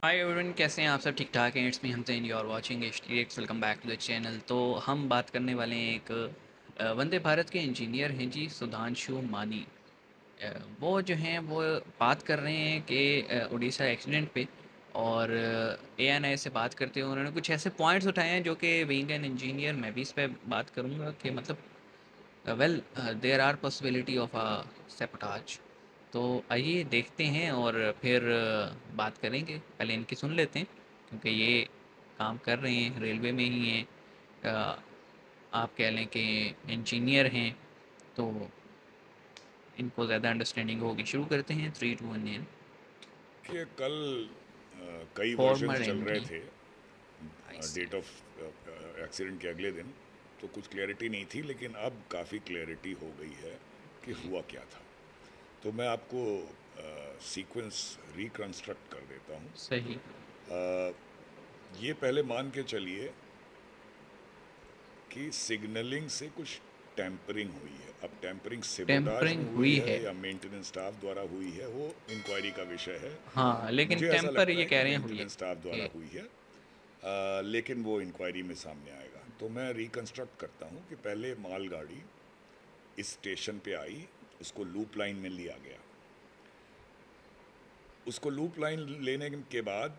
Hi everyone, कैसे हैं आप सब? ठीक ठाक हैं? It's me Hamzain, you are watching HTX। Welcome back to the channel. तो हम बात करने वाले हैं एक वंदे भारत के इंजीनियर हैं जी, सुधांशु मानी। वो जो हैं वो बात कर रहे हैं कि उड़ीसा एक्सीडेंट पे, और ANI से बात करते हुए उन्होंने कुछ ऐसे पॉइंट्स उठाए हैं जो कि बीइंग एन इंजीनियर मैं भी इस पे बात करूँगा कि मतलब well there are possibility of a sabotage. तो आइए देखते हैं और फिर बात करेंगे। पहले इनकी सुन लेते हैं क्योंकि ये काम कर रहे हैं, रेलवे में ही हैं। अ, आप कह लें कि इंजीनियर हैं, तो इनको ज़्यादा अंडरस्टैंडिंग होगी। शुरू करते हैं, 3 2 1 एन। कि कल कई वर्जन्स फॉर्मर चल रहे एमडी। थे आई सी। डेट ऑफ एक्सीडेंट के अगले दिन। तो कुछ क्लैरिटी नहीं थी, लेकिन अब काफ़ी क्लैरिटी हो गई है कि हुआ क्या था। तो मैं आपको सीक्वेंस रिकंस्ट्रक्ट कर देता हूँ। सही। ये पहले मान के चलिए कि सिग्नलिंग से कुछ टैंपरिंग हुई है। अब टैंपरिंग सेबोटाज टेम्परिंग में हुई हुई है है। या मेंटेनेंस स्टाफ द्वारा हुई है, वो इंक्वायरी का विषय है। हाँ, लेकिन मुझे ऐसा टेम्पर लगता ये है कह कि रहे हैं हुई है मेंटेनेंस स्टाफ द्वारा कि हुई है। लेकिन वो इंक्वायरी में सामने आएगा। तो मैं रिकंस्ट्रक्ट करता हूँ कि पहले मालगाड़ी इस स्टेशन पे आई, उसको लूप लाइन में लिया गया। उसको लूप लाइन लेने के बाद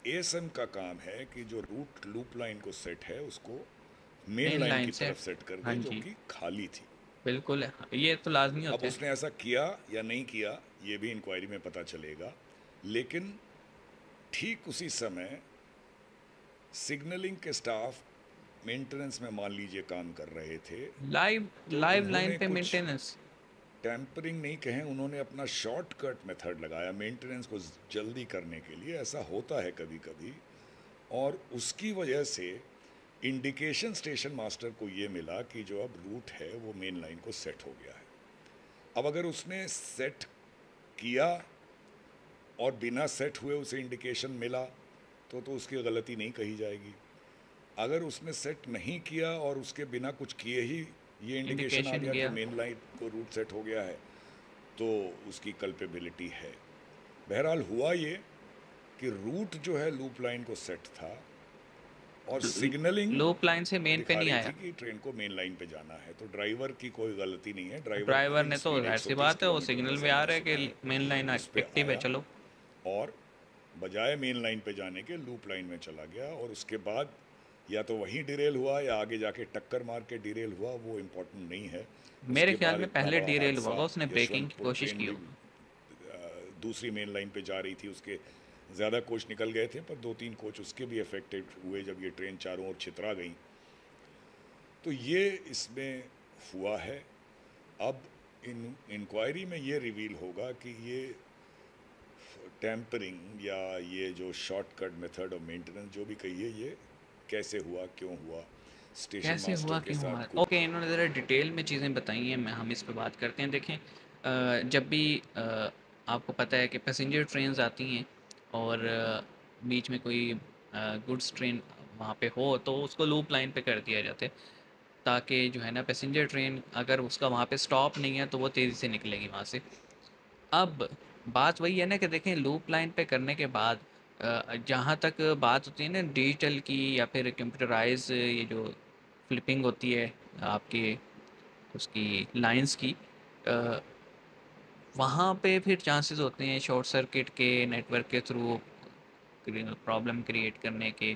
एएसएम का काम है कि जो रूट लूप लाइन को सेट है उसको मेन मेन लाइन लाइन की से। तरफ सेट कर हाँ दे, जो जी, कि खाली थी। बिल्कुल ये तो लाजमी अब होता है। उसने ऐसा किया या नहीं किया, ये भी इंक्वायरी में पता चलेगा। लेकिन ठीक उसी समय सिग्नलिंग के स्टाफ मेंटेनेंस में मान लीजिए काम कर रहे थे, लाइव तो लाइव लाइन उन्होंने पे कुछ मेंटेनेंस। टैंपरिंग नहीं कहें, उन्होंने अपना शॉर्टकट मेथड लगाया मेंटेनेंस को जल्दी करने के लिए। ऐसा होता है कभी कभी, और उसकी वजह से इंडिकेशन स्टेशन मास्टर को ये मिला कि जो अब रूट है वो मेन लाइन को सेट हो गया है। अब अगर उसने सेट किया और बिना सेट हुए उसे इंडिकेशन मिला तो उसकी गलती नहीं कही जाएगी। अगर उसने सेट नहीं किया और उसके बिना कुछ किए ही ये इंडिकेशन आ इंडिकेशन गया कि गया। मेन लाइन को रूट सेट हो गया है, तो उसकी कल्पेबिलिटी है। बहरहाल हुआ ये कि रूट जो है लूप लाइन को सेट था, और सिग्नलिंग लूप लाइन से मेन पे दिखा नहीं रही आया। थी कि ट्रेन को मेन लाइन पे जाना है। तो ड्राइवर की कोई गलती नहीं है। ड्राइवर ड्राइवर की ने तो स्पीड जाहिर सी 130 बात है, वो किलोमीटर पर सिग्नल में आ समय रहा है सुना कि है, मेन लाइन उस पर एक्टिव है, आया चलो। और बजाय मेन लाइन पे जाने के लूप लाइन में चला गया। और उसके बाद या तो वहीं डिरेल हुआ या आगे जाके टक्कर मार के डिरेल हुआ, वो इम्पोर्टेंट नहीं है। मेरे उसके ख्याल बाद में इतना पहले बड़ा डीरेल हुआ हादसा, होगा, उसने ब्रेकिंग की यशवंतपुर कोशिश ट्रेन की भी होगी। दूसरी मेन लाइन पे जा रही थी, उसके ज़्यादा कोच निकल गए थे, पर 2-3 कोच उसके भी अफेक्टेड हुए जब ये ट्रेन चारों ओर छितरा गई। तो ये इसमें हुआ है। अब इन इंक्वायरी में ये रिवील होगा कि ये टैंपरिंग या ये जो शॉर्टकट मेथड ऑफ मेंटेनेंस जो भी कहिए, ये कैसे हुआ, क्यों हुआ। स्टेशन कैसे हुआ मास्टर के क्यों हुआ? साथ कुछ ओके, इन्होंने ज़रा डिटेल में चीज़ें बताई हैं, मैं हम इस पे बात करते हैं। देखें, जब भी आपको पता है कि पैसेंजर ट्रेन्स आती हैं और बीच में कोई गुड्स ट्रेन वहाँ पे हो तो उसको लूप लाइन पे कर दिया जाता है, ताकि जो है ना पैसेंजर ट्रेन अगर उसका वहाँ पे स्टॉप नहीं है तो वो तेज़ी से निकलेगी वहाँ से। अब बात वही है ना कि देखें, लूप लाइन पे करने के बाद जहाँ तक बात होती है ना डिजिटल की या फिर कंप्यूटराइज, ये जो फ्लिपिंग होती है आपके उसकी लाइंस की, अ, वहाँ पे फिर चांसेस होते हैं शॉर्ट सर्किट के, नेटवर्क के थ्रू प्रॉब्लम क्रिएट करने के।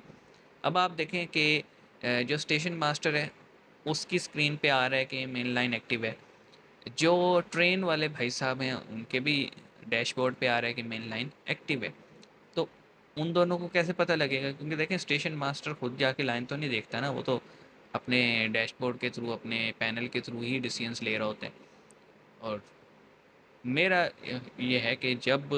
अब आप देखें कि जो स्टेशन मास्टर है उसकी स्क्रीन पे आ रहा है कि मेन लाइन एक्टिव है, जो ट्रेन वाले भाई साहब हैं उनके भी डैशबोर्ड पे आ रहा है कि मेन लाइन एक्टिव है। तो उन दोनों को कैसे पता लगेगा? क्योंकि देखें, स्टेशन मास्टर खुद जाके लाइन तो नहीं देखता ना, वो तो अपने डैशबोर्ड के थ्रू, अपने पैनल के थ्रू ही डिसीजंस ले रहा होता है। और मेरा ये है कि जब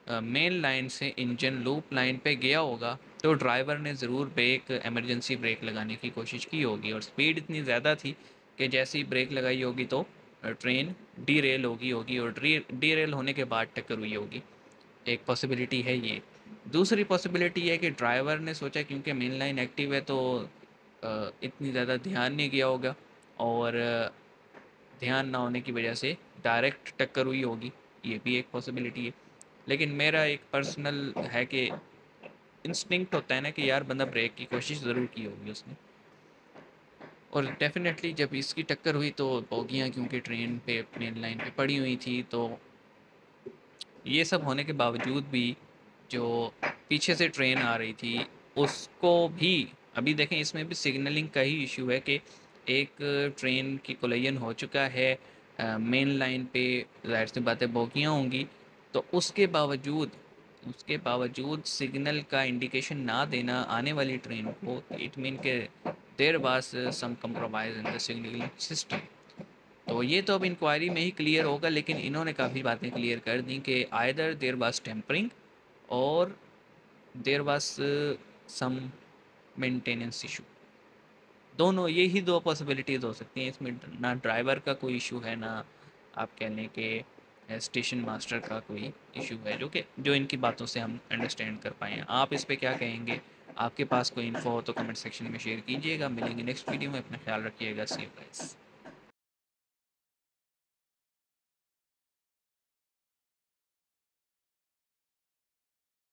मेन लाइन से इंजन लूप लाइन पे गया होगा तो ड्राइवर ने ज़रूर ब्रेक, इमरजेंसी ब्रेक लगाने की कोशिश की होगी, और स्पीड इतनी ज़्यादा थी कि जैसे ही ब्रेक लगाई होगी तो ट्रेन डीरेल होगी और डीरेल होने के बाद टक्कर हुई होगी। एक पॉसिबिलिटी है ये। दूसरी पॉसिबिलिटी है कि ड्राइवर ने सोचा क्योंकि मेन लाइन एक्टिव है तो इतनी ज़्यादा ध्यान नहीं किया होगा, और ध्यान ना होने की वजह से डायरेक्ट टक्कर हुई होगी। ये भी एक पॉसिबिलिटी है। लेकिन मेरा एक पर्सनल है कि इंस्टिंक्ट होता है ना कि यार बंदा ब्रेक की कोशिश ज़रूर की होगी उसने। और डेफिनेटली जब इसकी टक्कर हुई तो बोगियाँ क्योंकि ट्रेन पे मेन लाइन पे पड़ी हुई थी, तो ये सब होने के बावजूद भी जो पीछे से ट्रेन आ रही थी उसको भी, अभी देखें इसमें भी सिग्नलिंग का ही इशू है कि एक ट्रेन की कोलिजन हो चुका है मेन लाइन पे, जाहिर सी बात है बोगियाँ होंगी, तो उसके बावजूद सिग्नल का इंडिकेशन ना देना आने वाली ट्रेन को, इट मीन के there was some compromise in the signalling system. तो ये तो अब इंक्वायरी में ही क्लियर होगा, लेकिन इन्होंने काफ़ी बातें क्लियर कर दी कि आइदर देयर वाज टेम्परिंग और there was some maintenance issue. दोनों ये ही दो पॉसिबिलिटीज़ हो सकती हैं इसमें, ना ड्राइवर का कोई इशू है, ना आप कह लें कि स्टेशन मास्टर का कोई इशू है, जो इनकी बातों से हम अंडरस्टैंड कर पाए हैं। आप इस पे क्या कहेंगे? आपके पास कोई इन्फो हो तो कमेंट सेक्शन में शेयर कीजिएगा। मिलेंगे नेक्स्ट वीडियो में, अपना ख्याल रखिएगा। सी यू गाइस।